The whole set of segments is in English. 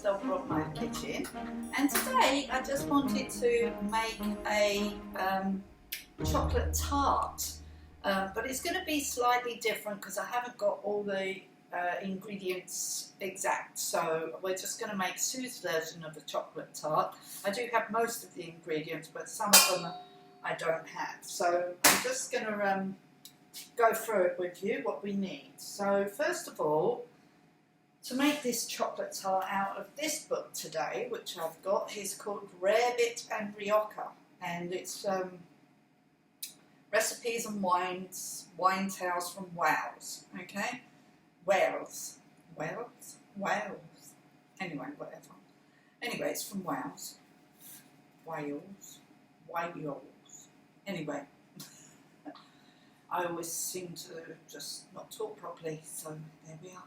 over on my kitchen, and today I just wanted to make a chocolate tart, but it's going to be slightly different because I haven't got all the ingredients exact, so we're just going to make Sue's version of the chocolate tart. I do have most of the ingredients, but some of them I don't have, so I'm just going to go through it with you, what we need. So first of all, to make this chocolate tart out of this book today, which I've got, is called Rarebit and Rioja, and it's recipes and wine tales from Wales, okay? Wales. Anyway, whatever. Anyway, it's from Wales. Wales. Anyway, I always seem to just not talk properly, so there we are.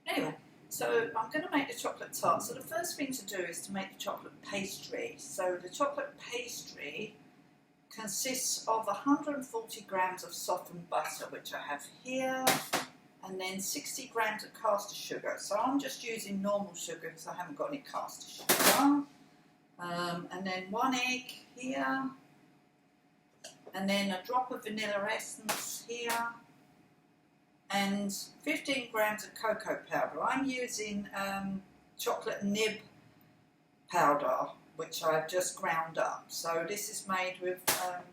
Anyway, so I'm going to make the chocolate tart. So the first thing to do is to make the chocolate pastry. So the chocolate pastry consists of 140 grams of softened butter, which I have here, and then 60 grams of caster sugar. So I'm just using normal sugar because I haven't got any caster sugar. And then 1 egg here, and then a drop of vanilla essence here, and 15 grams of cocoa powder. I'm using chocolate nib powder, which I've just ground up. So this is made with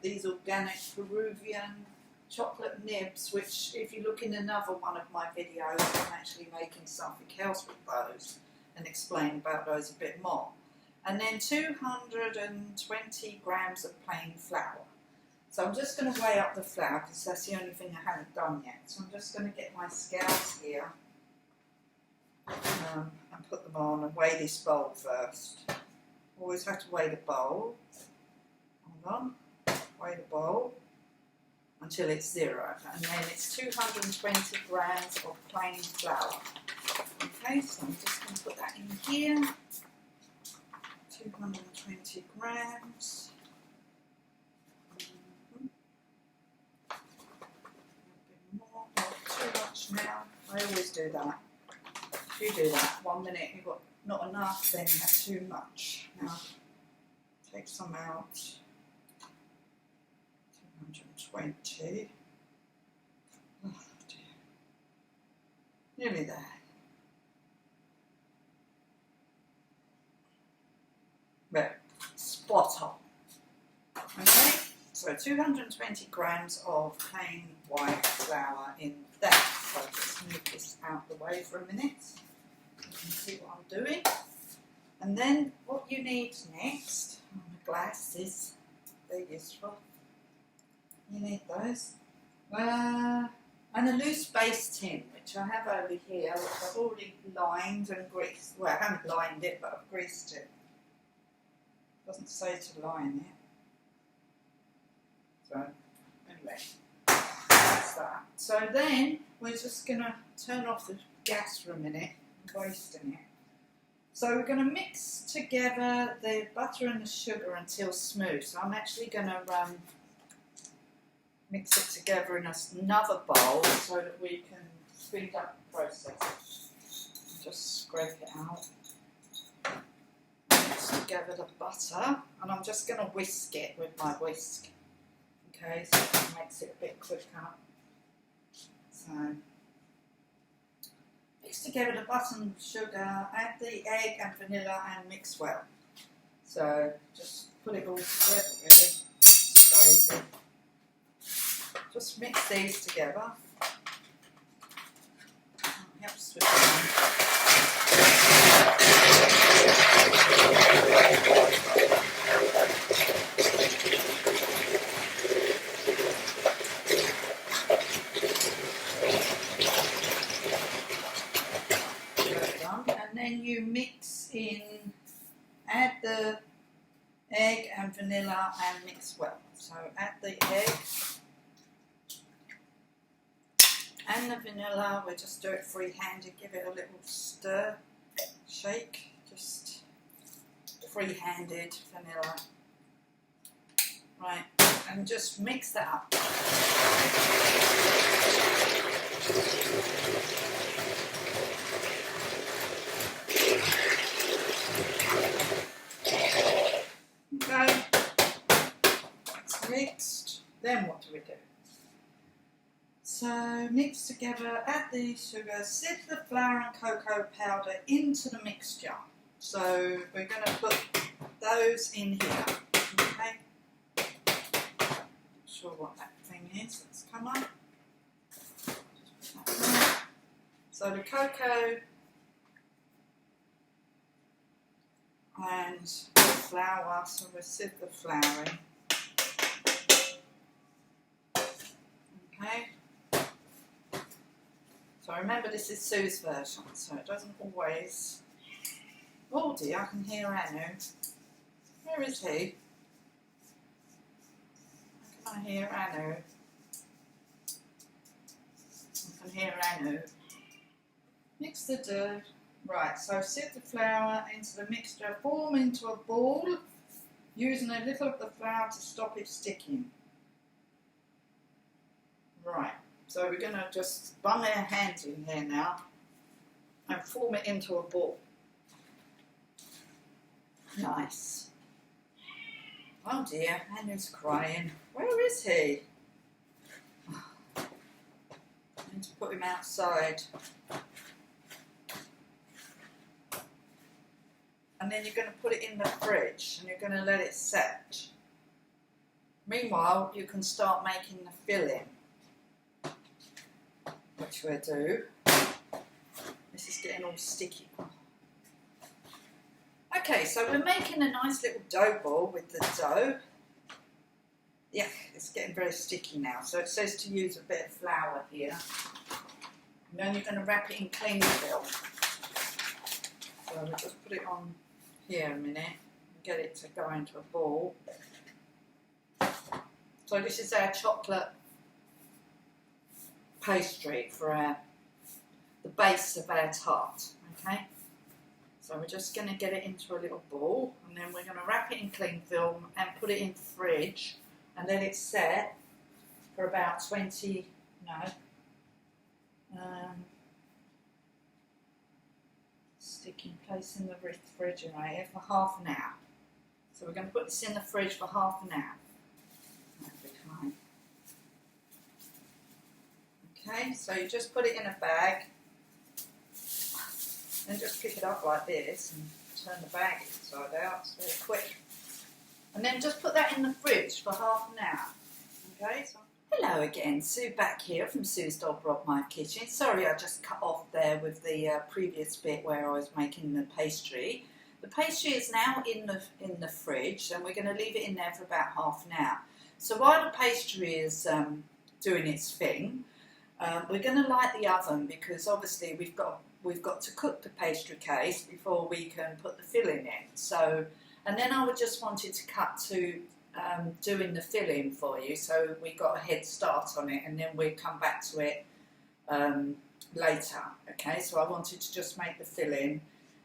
these organic Peruvian chocolate nibs, which if you look in another one of my videos, I'm actually making something else with those and explain about those a bit more. And then 220 grams of plain flour. So I'm just going to weigh up the flour because that's the only thing I haven't done yet. So I'm just going to get my scales here and put them on and weigh this bowl first. Always have to weigh the bowl. Hold on. Weigh the bowl until it's 0. And then it's 220 grams of plain flour. Okay, so I'm just going to put that in here. 220 grams. Now, I always do that. If you do that, 1 minute you've got not enough, then you have too much. Now, take some out. 220. Oh dear. Nearly there. There. Spot on. Okay, so 220 grams of plain white flour in there. So I'll just move this out of the way for a minute. You can see what I'm doing. And then what you need next, my glasses, they're useful. You need those. And a loose base tin, which I have over here, which I've already lined and greased. Well, I haven't lined it, but I've greased it. Doesn't say to line it. So, anyway. That. So then we're just going to turn off the gas for a minute, I'm wasting it. So we're going to mix together the butter and the sugar until smooth. So I'm actually going to mix it together in another bowl so that we can speed up the process. Just scrape it out. Mix together the butter, and I'm just going to whisk it with my whisk. Okay, so it makes it a bit quicker. So, mix together the butter and sugar, add the egg and vanilla and mix well. So, just put it all together really. So, just mix these together. Helps with you mix in, add the egg and vanilla and mix well. So add the egg and the vanilla, we'll just do it free-handed, give it a little stir, shake, just free-handed vanilla. Right, and just mix that up. mixed. Then what do we do? So mix together, add the sugar, sift the flour and cocoa powder into the mixture. So we're going to put those in here. Okay. Not sure what that thing is. Let's come up. So the cocoa and the flour, so we'll sift the flour in. Okay. So remember, this is Sue's version, so it doesn't always... Oh dear, I can hear Anu. Where is he? Can I hear Anu? I can hear Anu. Mix the dough. Right, so sift the flour into the mixture, form into a ball, using a little of the flour to stop it sticking. Right, so we're going to just bung our hands in here now and form it into a ball. Nice. Oh dear, Anu's crying. Where is he? I need to put him outside. And then you're going to put it in the fridge and you're going to let it set. Meanwhile, you can start making the filling, which we'll do. This is getting all sticky. Okay, so we're making a nice little dough ball with the dough. Yeah, it's getting very sticky now. So it says to use a bit of flour here. And then you're going to wrap it in cling film. So we'll just put it on here a minute and get it to go into a ball. So this is our chocolate pastry for the base of our tart, okay? So we're just going to get it into a little ball and then we're going to wrap it in cling film and put it in the fridge and let it set for about 20, stick in place in the refrigerator for half an hour. So we're going to put this in the fridge for half an hour. That'll be fine. Okay, so you just put it in a bag and just pick it up like this and turn the bag inside out. It's very quick. And then just put that in the fridge for half an hour. Okay, so hello again, Sue back here from Sue's Dog Rob My Kitchen. Sorry I just cut off there with the previous bit where I was making the pastry. The pastry is now in the fridge and we're going to leave it in there for about half an hour. So while the pastry is doing its thing, we're going to light the oven because obviously we've got to cook the pastry case before we can put the filling in. So, and then I just wanted to cut to doing the filling for you, so we got a head start on it, and then we'll come back to it later. Okay, so I wanted to just make the filling,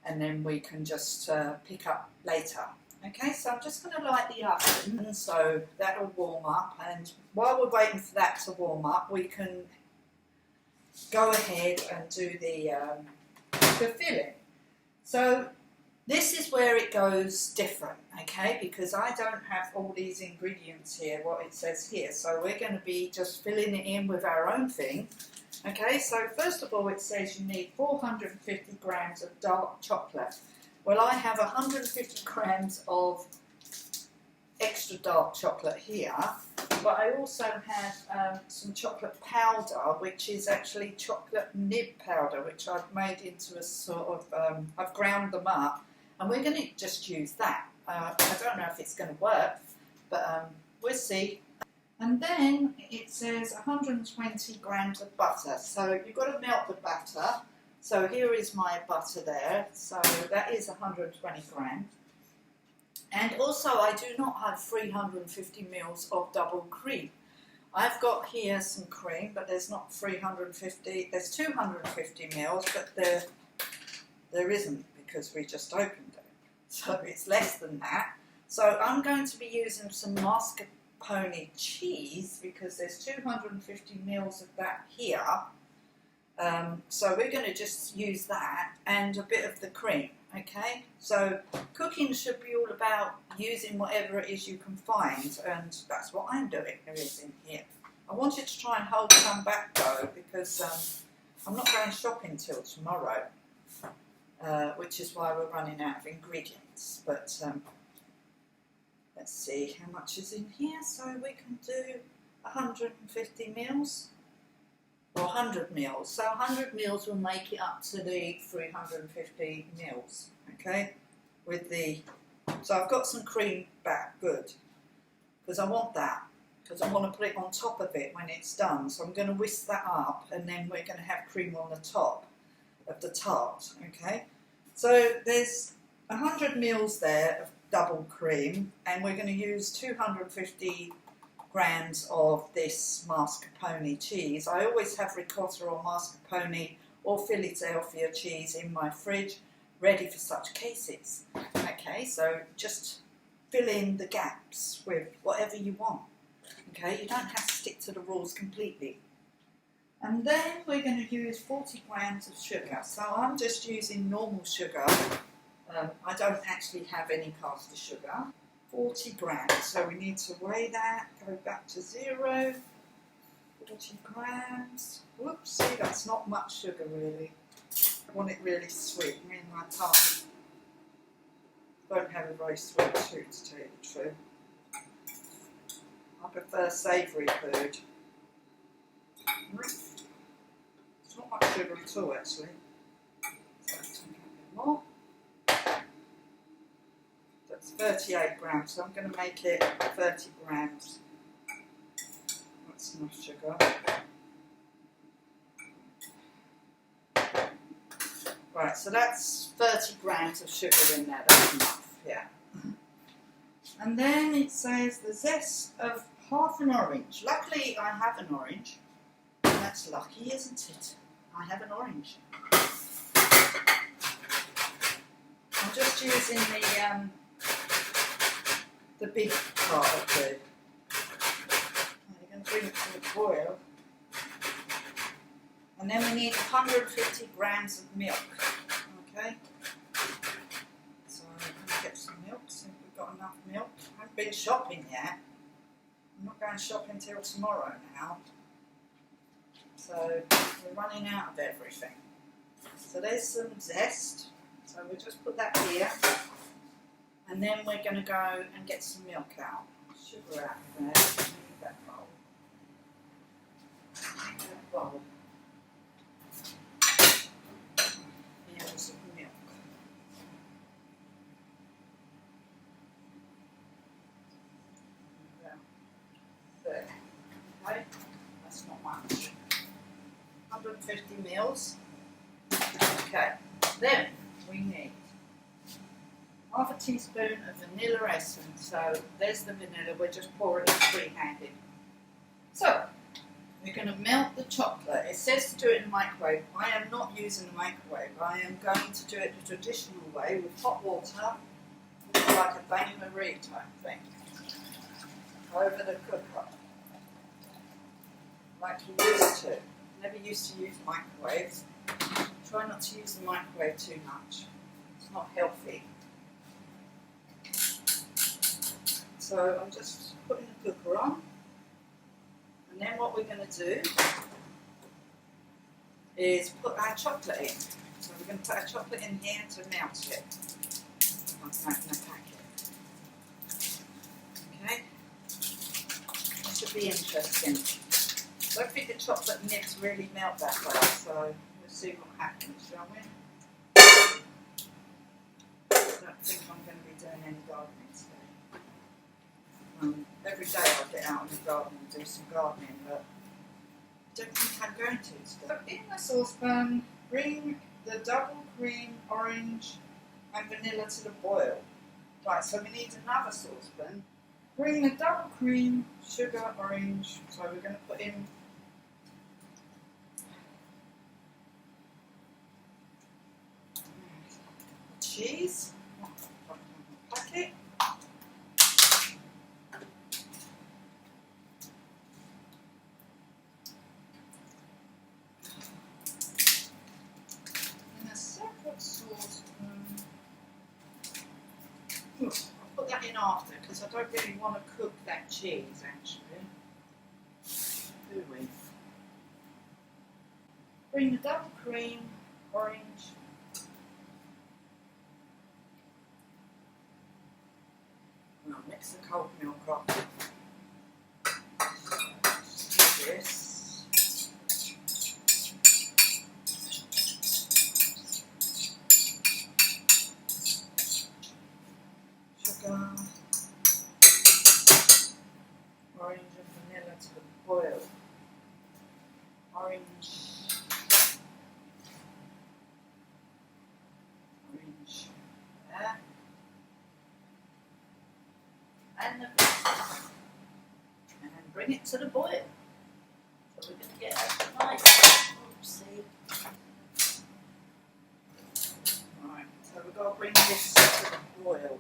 and then we can just pick up later. Okay, so I'm just going to light the oven, so that'll warm up, and while we're waiting for that to warm up, we can go ahead and do the filling. So this is where it goes different, okay, because I don't have all these ingredients here, what it says here, so we're going to be just filling it in with our own thing. Okay, so first of all it says you need 450 grams of dark chocolate. Well, I have 150 grams of extra dark chocolate here, but I also have some chocolate powder, which is actually chocolate nib powder, which I've made into a sort of, I've ground them up, and we're going to just use that. I don't know if it's going to work, but we'll see. And then it says 120 grams of butter, so you've got to melt the butter. So here is my butter there, so that is 120 grams. And also I do not have 350 mils of double cream. I've got here some cream, but there's not 350, there's 250 mils, but there isn't because we just opened it. So it's less than that. So I'm going to be using some mascarpone cheese because there's 250 mils of that here. So we're going to just use that and a bit of the cream. Okay, so cooking should be all about using whatever it is you can find, and that's what I'm doing. There is in here. I wanted to try and hold some back though, because I'm not going shopping till tomorrow, which is why we're running out of ingredients. But let's see how much is in here. So we can do 150 mils. Or 100 mils. So 100 mils will make it up to the 350 mils. Okay, so I've got some cream back, good, because I want that, because I want to put it on top of it when it's done. So I'm going to whisk that up, and then we're going to have cream on the top of the tart. Okay, so there's 100 mils there of double cream, and we're going to use 250 grams of this mascarpone cheese. I always have ricotta or mascarpone or Philadelphia cheese in my fridge ready for such cases. Okay, so just fill in the gaps with whatever you want. Okay, you don't have to stick to the rules completely. And then we're going to use 40 grams of sugar. So I'm just using normal sugar. I don't actually have any caster sugar. 40 grams, so we need to weigh that, go back to 0, 40 grams, whoops, see, that's not much sugar really. I want it really sweet. Me and my partner don't have a very sweet tooth, to tell you the truth. I prefer savoury food. It's not much sugar at all actually, so let's take a bit more. That's 38 grams, so I'm going to make it 30 grams. That's enough sugar. Right, so that's 30 grams of sugar in there, that's enough, yeah. And then it says the zest of half an orange. Luckily I have an orange. That's lucky, isn't it? I have an orange. I'm just using the big part of the. You're going to bring it to a boil, and then we need 150 grams of milk. Okay, so I'm going to get some milk. See if we've got enough milk. I haven't been shopping yet. I'm not going shopping till tomorrow now, so we're running out of everything. So there's some zest. So we'll just put that here. And then we're going to go and get some milk out. Sugar out of there. Need that bowl. Need that bowl. Here's some milk. There. Okay. That's not much. 150 mils. Okay. Then we need half a teaspoon of vanilla essence. So there's the vanilla, we're just pouring it free-handed. So we're going to melt the chocolate. It says to do it in the microwave. I am not using the microwave. I am going to do it the traditional way with hot water, like a bain-marie type thing, over the cooker, like you used to. Never used to use microwaves. Try not to use the microwave too much. It's not healthy. So I'm just putting the cooker on, and then what we're going to do is put our chocolate in. So we're going to put our chocolate in here to melt it. Like that in a packet. Okay? That should be interesting. I don't think the chocolate nibs really melt that well, so we'll see what happens, shall we? I don't think I'm going to be doing any gardening today. Every day I get out in the garden and do some gardening, but I don't think I'm going to today. So in the saucepan, bring the double cream, orange and vanilla to the boil. Right, so we need another saucepan. Bring the double cream, sugar, orange, so we're going to put in cheese, packet. In a separate saucepan, sometimes I don't really want to cook that cheese actually, do we? Bring the double cream, orange. I'll mix the cold milk up. Do this. Sugar. Orange and vanilla to the boil. Orange. There. And the and then bring it to the boil. So we're going to get a nice, oopsie. Right, so we've got to bring this to the boil.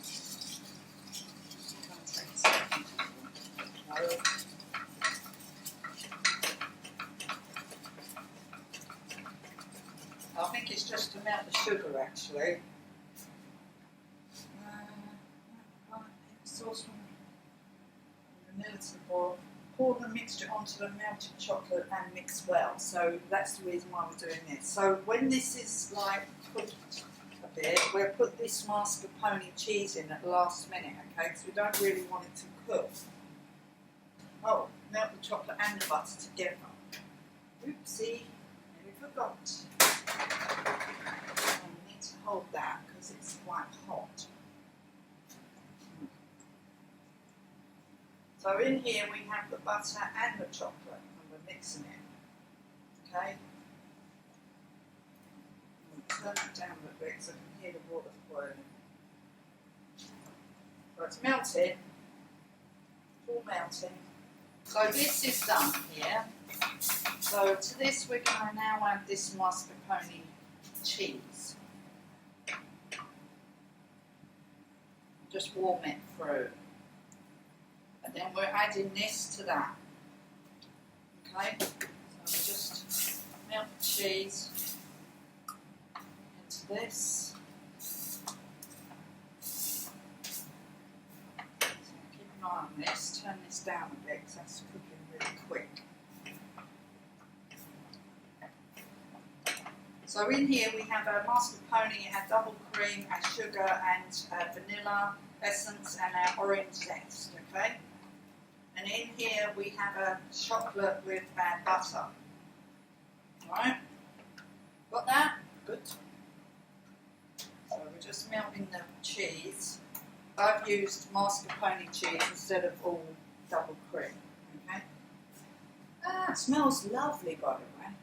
I think it's just to melt the sugar actually. Saucepan, vanilla to the boil. Pour the mixture onto the melted chocolate and mix well. So that's the reason why we're doing this. So when this is like cooked a bit, we'll put this mascarpone cheese in at the last minute, okay? Because we don't really want it to cook. Oh, melt the chocolate and the butter together. Oopsie, nearly forgot. We need to hold that because it's quite hot. So in here we have the butter and the chocolate, and we're mixing it. Okay? Turn it down a little bit so I can hear the water boiling. So it's melted. It's all melting. So this is done here. So to this we're going to now add this mascarpone cheese. Just warm it through. And then we're adding this to that. Okay? So we just melt the cheese into this. So keep an eye on this. Turn this down a bit because that's cooking really quick. So in here we have a mascarpone, a double cream, a sugar and vanilla essence and our orange zest, okay? And in here we have a chocolate with butter. Alright? Got that? Good. So we're just melting the cheese. I've used mascarpone cheese instead of all double cream. Okay? Ah, it smells lovely by the way.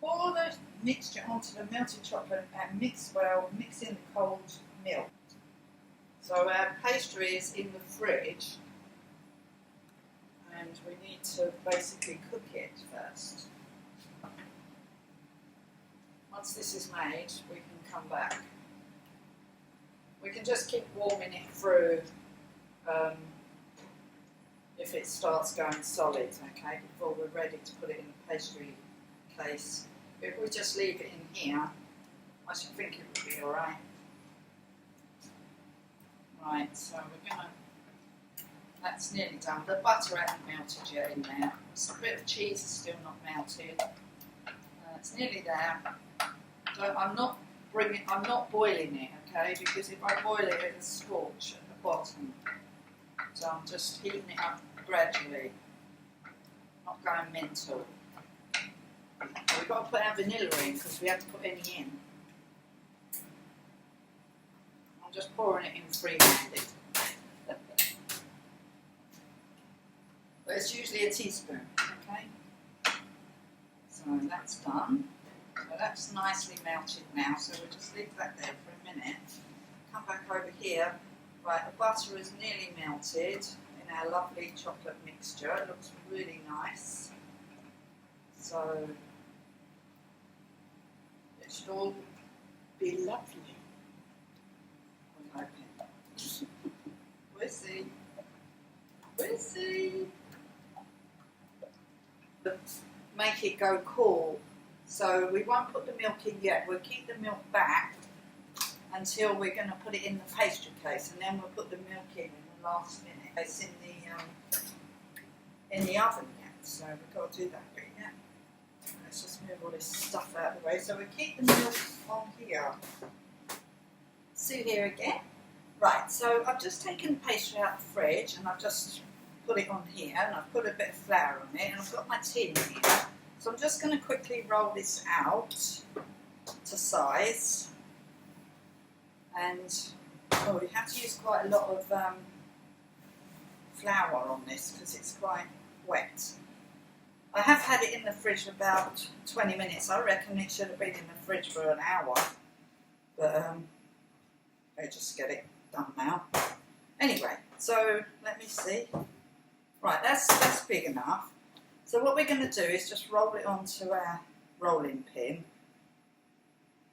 Pour the mixture onto the melted chocolate and mix well, mix in the cold milk. So our pastry is in the fridge and we need to basically cook it first. Once this is made, we can come back. We can just keep warming it through if it starts going solid, okay, before we're ready to put it in the pastry case. If we just leave it in here, I should think it would be alright. Right, so we're going to, that's nearly done. The butter hasn't melted yet in there. So a bit of cheese is still not melted. It's nearly there. So I'm not boiling it, okay, because if I boil it, it'll scorch at the bottom. So I'm just heating it up gradually, not going mental. We've got to put our vanilla in because we haven't put any in. I'm just pouring it in free-handed. But it's usually a teaspoon, okay? So that's done. So that's nicely melted now, so we'll just leave that there for a minute. Come back over here. Right, the butter is nearly melted in our lovely chocolate mixture. It looks really nice. So it should all be lovely. I'm hoping. We'll see. We'll see. Make it go cool. So we won't put the milk in yet. We'll keep the milk back until we're going to put it in the pastry case, and then we'll put the milk in the last minute. It's in the oven yet, so we've got to do that bit yet. Let's just move all this stuff out of the way. So we keep the milk on here. Sue here again. Right, so I've just taken the pastry out of the fridge and I've just put it on here, and I've put a bit of flour on it, and I've got my tin here. So I'm just going to quickly roll this out to size. And we have to use quite a lot of flour on this because it's quite wet. I have had it in the fridge about 20 minutes. I reckon it should have been in the fridge for an hour. But I just get it done now. Anyway, so let me see. Right, that's big enough. So what we're going to do is just roll it onto our rolling pin.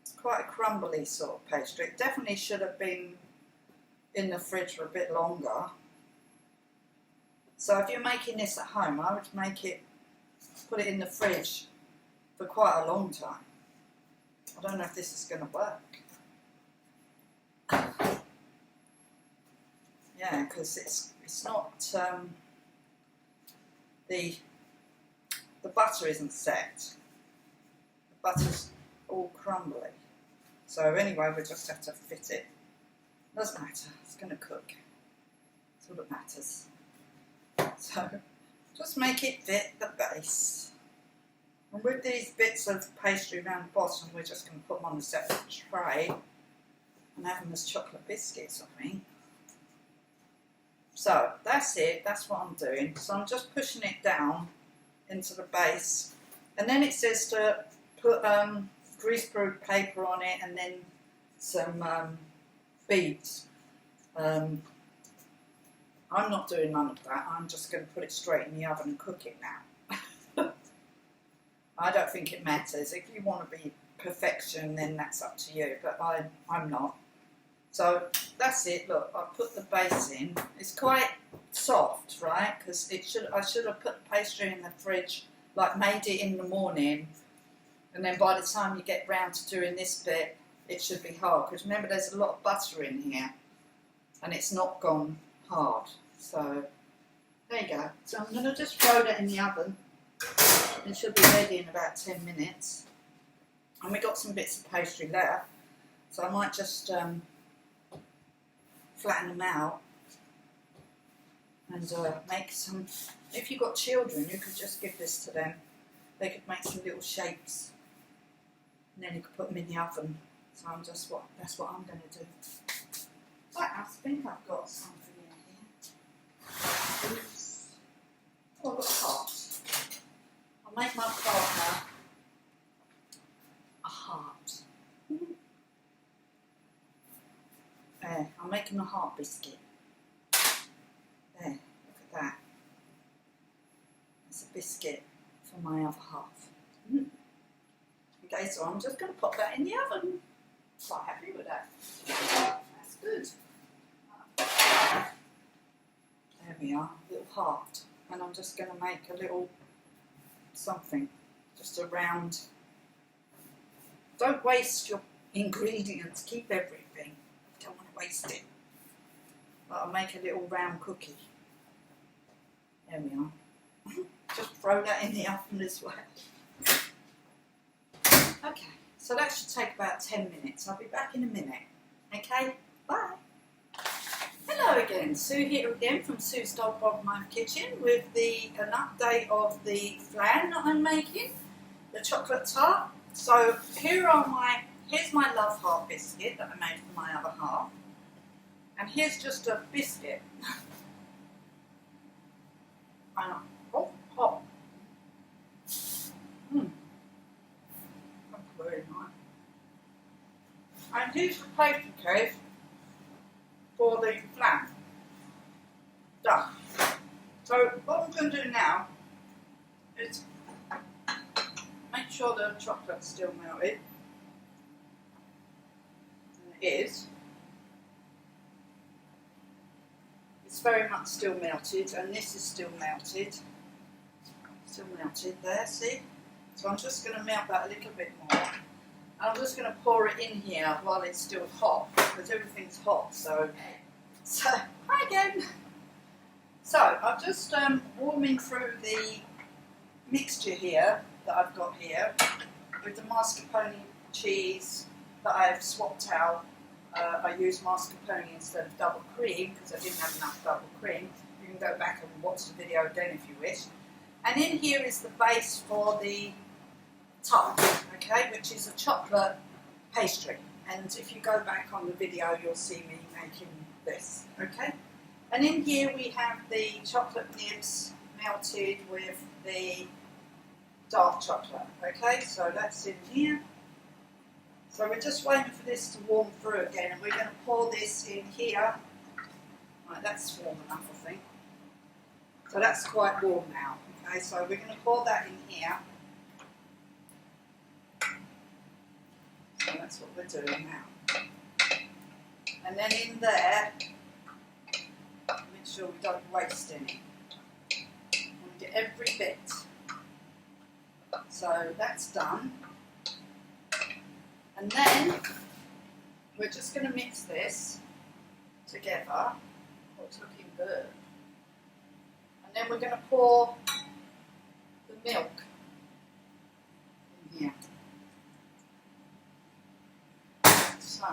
It's quite a crumbly sort of pastry. It definitely should have been in the fridge for a bit longer. So if you're making this at home, I would put it in the fridge for quite a long time. I don't know if this is going to work. Yeah, because it's not the butter isn't set. The butter's all crumbly. So anyway, we just have to fit it. Doesn't matter. It's going to cook. That's all that matters. So just make it fit the base. And with these bits of pastry around the bottom, we're just going to put them on a separate tray and have them as chocolate biscuits, I think. So that's it, that's what I'm doing. So I'm just pushing it down into the base. And then it says to put greaseproof paper on it and then some beads. I'm not doing none of that. I'm just going to put it straight in the oven and cook it now. I don't think it matters. If you want to be perfection, then that's up to you. But I'm not. So that's it. Look, I put the base in. It's quite soft, right? Because I should have put the pastry in the fridge, like made it in the morning, and then by the time you get round to doing this bit, it should be hard. Because remember, there's a lot of butter in here, and it's not gone hard. So there you go. So I'm going to just throw that in the oven. It should be ready in about 10 minutes. And we got some bits of pastry left, so I might just flatten them out and make some. If you've got children, you could just give this to them. They could make some little shapes, and then you could put them in the oven. So that's what I'm going to do. Right, I think I've got something in here. Oops. Oh, I've got a heart. I'll make my partner a heart. There, I'm making a heart biscuit. There, look at that. It's a biscuit for my other half. Okay, so I'm just going to pop that in the oven. Quite happy with that. That's good. There we are, a little heart. And I'm just going to make a little something, just a round. Don't waste your ingredients, keep everything. Don't want to waste it. But I'll make a little round cookie. There we are. Just throw that in the oven as well. Okay, so that should take about 10 minutes. I'll be back in a minute. Okay, bye. Hello again, Sue here again from Sue's Dog Bob My Kitchen with an update of the flan that I'm making, the chocolate tart. So here's my love heart biscuit that I made for my other half, and here's just a biscuit. I know, oh, hot. That's very nice. And here's the pastry case for the flan. Done. So what I'm going to do now is make sure the chocolate's still melted. And it is. It's very much still melted, and this is still melted. Still melted there, see? So I'm just going to melt that a little bit more. I'm just going to pour it in here while it's still hot, because everything's hot. So hi again. So I'm just warming through the mixture here that I've got here with the mascarpone cheese that I've swapped out. I used mascarpone instead of double cream because I didn't have enough double cream. You can go back and watch the video again if you wish. And in here is the base for the tart, okay, which is a chocolate pastry. And if you go back on the video, you'll see me making this, okay. And in here we have the chocolate nibs melted with the dark chocolate, okay. So that's in here. So we're just waiting for this to warm through again, and we're going to pour this in here. Right, that's warm enough, I think. So that's quite warm now. Okay, so we're going to pour that in here. So that's what we're doing now. And then in there, make sure we don't waste any. We get every bit. So that's done. And then we're just going to mix this together. Oh, it's looking good. And then we're going to pour the milk in here. So,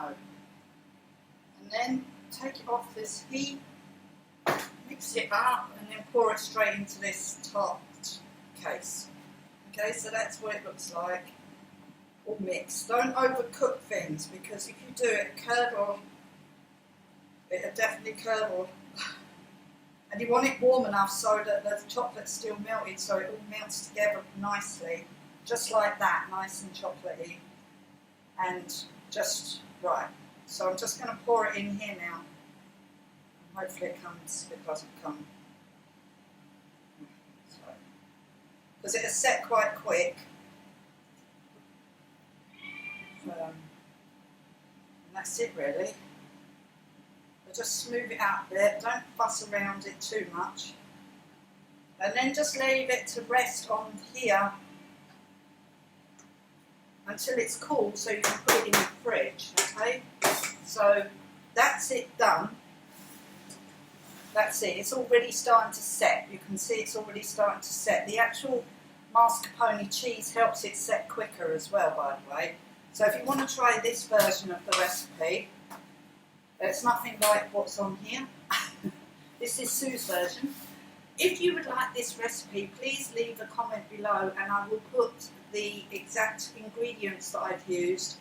and then take it off this heat, mix it up, and then pour it straight into this tart case. Okay, so that's what it looks like. All mixed. Don't overcook things, because if you do it curdle, it'll definitely curdle. And you want it warm enough so that the chocolate's still melted, so it all melts together nicely, just like that, nice and chocolatey, and just right. So I'm just going to pour it in here now. And hopefully it comes. It doesn't come. Because it'll set quite quick. And that's it really. But just smooth it out a bit, don't fuss around it too much. And then just leave it to rest on here until it's cool, so you can put it in the fridge, okay? So that's it done. That's it, it's already starting to set. You can see it's already starting to set. The actual mascarpone cheese helps it set quicker as well, by the way. So if you want to try this version of the recipe, it's nothing like what's on here. This is Sue's version. If you would like this recipe, please leave a comment below and I will put the exact ingredients that I've used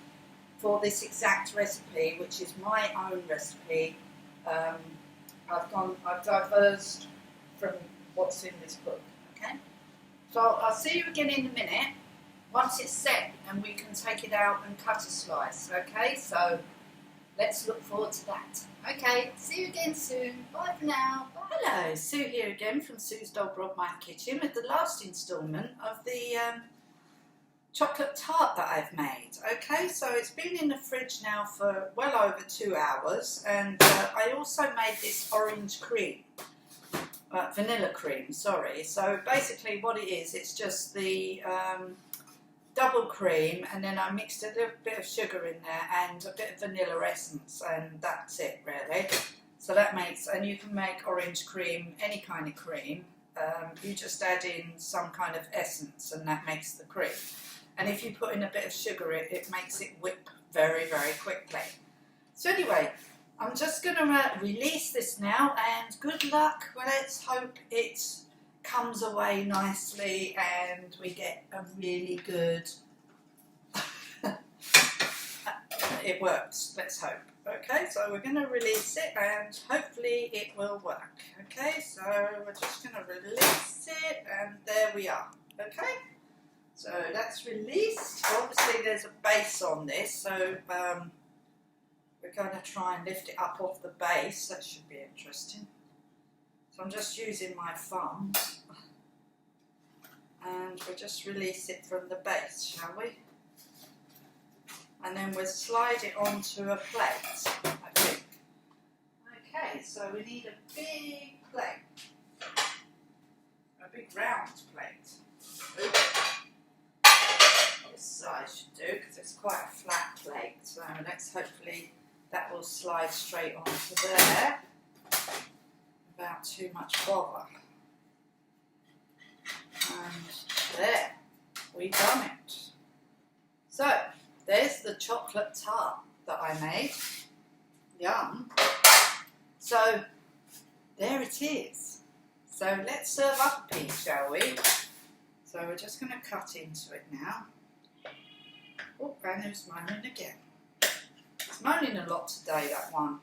for this exact recipe, which is my own recipe. I've diverged from what's in this book, okay? So I'll see you again in a minute. Once it's set, and we can take it out and cut a slice, okay? So let's look forward to that. Okay, see you again soon. Bye for now. Bye. Hello, Sue here again from Sue's Dog Rob My Kitchen with the last instalment of the chocolate tart that I've made. Okay, so it's been in the fridge now for well over 2 hours, and I also made this orange cream. Vanilla cream, sorry. So basically what it is, it's just the double cream, and then I mixed a little bit of sugar in there and a bit of vanilla essence, and that's it really. So that makes, and you can make orange cream, any kind of cream. You just add in some kind of essence and that makes the cream. And if you put in a bit of sugar, it makes it whip very, very quickly. So anyway, I'm just going to release this now, and good luck. Well, let's hope it comes away nicely and we get a really good it works, let's hope. Okay, so we're going to release it and hopefully it will work. Okay, so we're just going to release it and there we are. Okay, so that's released. Obviously there's a base on this, so we're going to try and lift it up off the base. That should be interesting. So I'm just using my thumb and we'll just release it from the base, shall we? And then we'll slide it onto a plate, I think. Okay, so we need a big plate, a big round plate. This size should do, because it's quite a hopefully that will slide straight onto there without too much bother. And there, we've done it. So, there's the chocolate tart that I made. Yum. So, there it is. So, let's serve up a piece, shall we? So, we're just going to cut into it now. Oh, and who's moaning again? It's moaning a lot today, that one.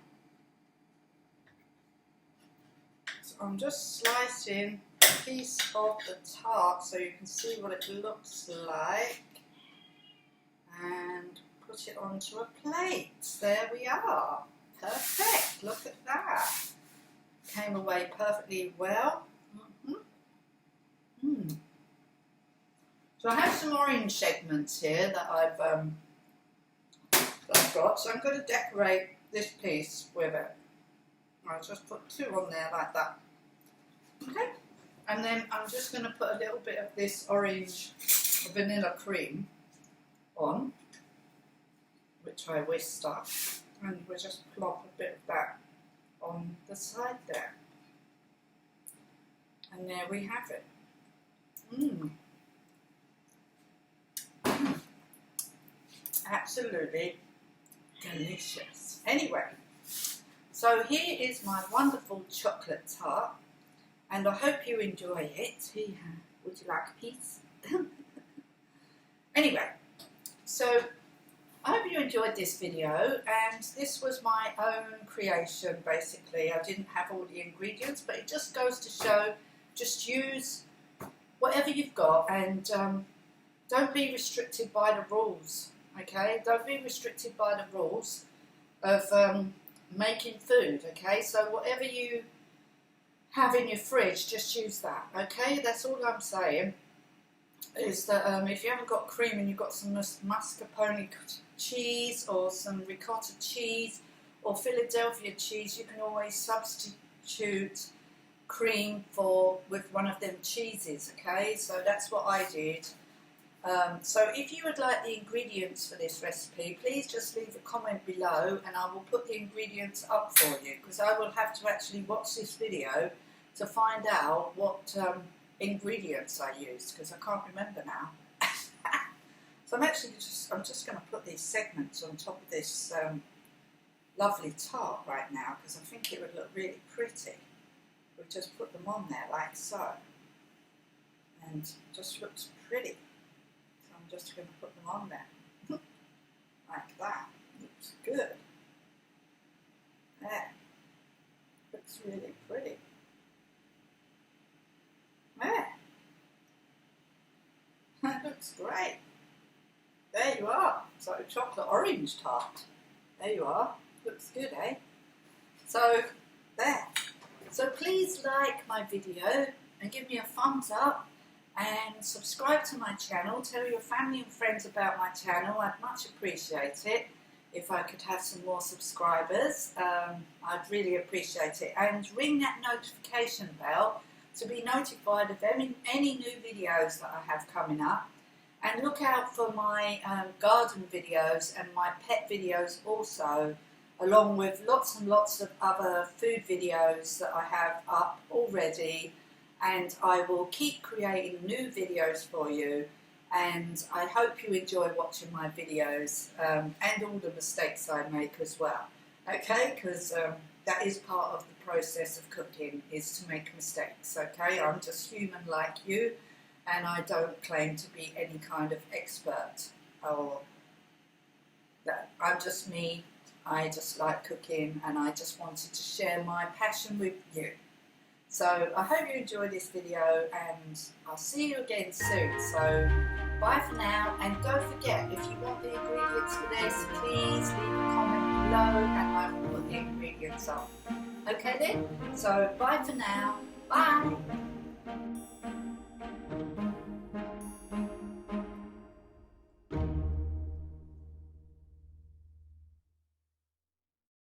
So, I'm just slicing a piece of the tart so you can see what it looks like. And put it onto a plate. There we are. Perfect. Look at that. Came away perfectly well. So I have some orange segments here that I've got. So I'm going to decorate this piece with it. I'll just put 2 on there like that. Okay. And then I'm just going to put a little bit of this orange vanilla cream on, which I whisked up, and we'll just plop a bit of that on the side there. And there we have it. Absolutely delicious. Anyway, so here is my wonderful chocolate tart, and I hope you enjoy it. Would you like a piece? Anyway, so I hope you enjoyed this video, and this was my own creation basically. I didn't have all the ingredients, but it just goes to show, just use whatever you've got, and don't be restricted by the rules, okay? Don't be restricted by the rules of making food, okay? So whatever you have in your fridge, just use that, okay? That's all I'm saying, is that if you haven't got cream and you've got some mascarpone cheese or some ricotta cheese or Philadelphia cheese, you can always substitute cream with one of them cheeses, okay? So that's what I did. So if you would like the ingredients for this recipe, please just leave a comment below and I will put the ingredients up for you, because I will have to actually watch this video to find out what ingredients I used, because I can't remember now. So I'm just going to put these segments on top of this lovely tart right now, because I think it would look really pretty. We just put them on there like so, and it just looks pretty. So I'm just going to put them on there like that. Looks good. There. Looks really pretty. There. That looks great. There you are. So chocolate orange tart. There you are. Looks good, eh? So there. So please like my video and give me a thumbs up and subscribe to my channel. Tell your family and friends about my channel. I'd much appreciate it if I could have some more subscribers. I'd really appreciate it. And ring that notification bell to be notified of any new videos that I have coming up. And look out for my garden videos and my pet videos also, along with lots and lots of other food videos that I have up already. And I will keep creating new videos for you. And I hope you enjoy watching my videos and all the mistakes I make as well. Okay, because that is part of the process of cooking, is to make mistakes. Okay, I'm just human like you. And I don't claim to be any kind of expert, or that I'm just me. I just like cooking, and I just wanted to share my passion with you. So I hope you enjoyed this video, and I'll see you again soon. So bye for now, and don't forget, if you want the ingredients for this, please leave a comment below and I will put the ingredients up. Okay then? So bye for now. Bye.